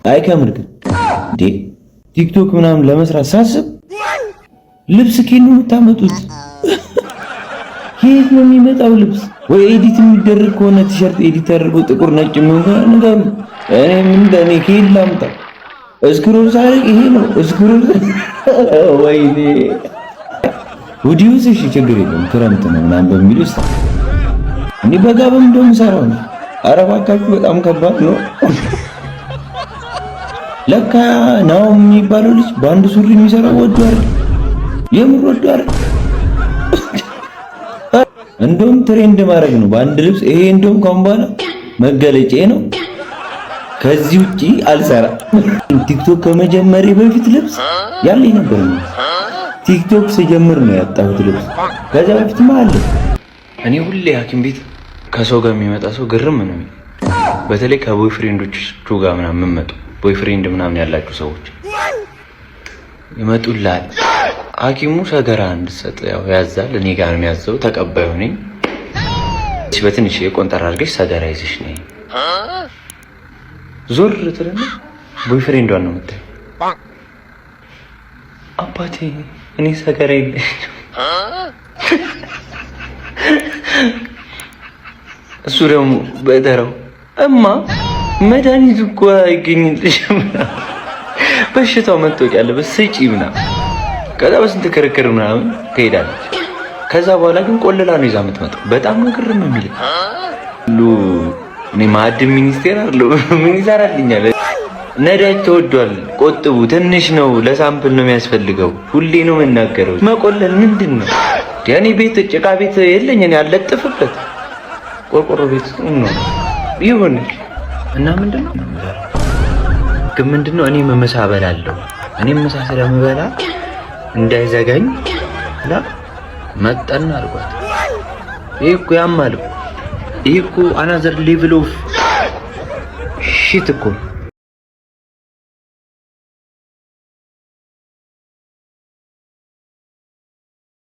አይከምርም እንዴ? ቲክቶክ ምናምን ለመስራት ሳስብ ልብስ ከየት ነው የምታመጡት? ከየት ነው የሚመጣው ልብስ? ወይ ኤዲት የሚደረግ ከሆነ ቲሸርት ኤዲት ተደርጎ ጥቁር ነጭ የሚሆን ነገር እኔ ከየት ላምጣ? እስክሮል ሳደርግ ይሄ ነው እስክሮል። ወይኔ ውዲውስ እሺ ችግር የለም ክረምት ነው ምናምን በሚል ውስጥ እኔ በጋ በምንድነው የምሰራው ነው? ኧረ እባካችሁ በጣም ከባድ ነው። ለካ ናው የሚባለው ልጅ በአንድ ሱሪ የሚሰራው ወዶ አይደል? የምር ወዶ አይደል? እንደውም ትሬንድ ማድረግ ነው በአንድ ልብስ። ይሄ እንደውም ካሁን በኋላ መገለጫዬ ነው። ከዚህ ውጪ አልሰራ። ቲክቶክ ከመጀመሪያ በፊት ልብስ ያለኝ ነበር። ቲክቶክ ስጀምር ነው ያጣሁት ልብስ። ከዛ በፊትማ አለ። እኔ ሁሌ ሐኪም ቤት ከሰው ጋር የሚመጣ ሰው ግርም ነው። በተለይ ከቦይፍሬንዶቹ ጋር ምናምን የምመጡ ቦይፍሬንድ ምናምን ያላችሁ ሰዎች ይመጡላል። ሐኪሙ ሰገራ እንድትሰጥ ያው ያዛል። እኔ ጋር ነው የሚያዘው። ተቀባዩ ነኝ። በትንሽ የቆንጠር አድርገሽ ሰገራ ይዘሽ ነኝ። ዞር ትልና ቦይፍሬንዷን ነው የምታየው። አባቴ እኔ ሰገራ የለኝ። እሱ ደግሞ በተራው እማ መድኃኒት እኮ አይገኝልሽም፣ በሽታው መጥቶቅ ያለበት ስጪ ምናምን። ከዛ በስንት ክርክር ምናምን ትሄዳለች። ከዛ በኋላ ግን ቆልላ ነው ይዛ የምትመጣው። በጣም ነው ግርም የሚል እኔ ማዕድን ሚኒስቴር አለው ምን ይሰራልኛል? ነዳጅ ተወዷል፣ ቆጥቡ፣ ትንሽ ነው፣ ለሳምፕል ነው የሚያስፈልገው። ሁሌ ነው የምናገረው። መቆለል ምንድን ነው? ያኔ ቤት ጭቃ ቤት የለኝ እኔ አልለጥፍበት ቆርቆሮ ቤት ነው ይሁን እና ምንድነው ግን ምንድነው እኔ መመሳ በላለሁ። እኔ መመሳ ስለምበላ እንዳይዘጋኝ ላ መጠን አድርጓት። ይሄ እኮ ያማል። ይሄ እኮ አናዘር ሌቭል ኦፍ ሺት እኮ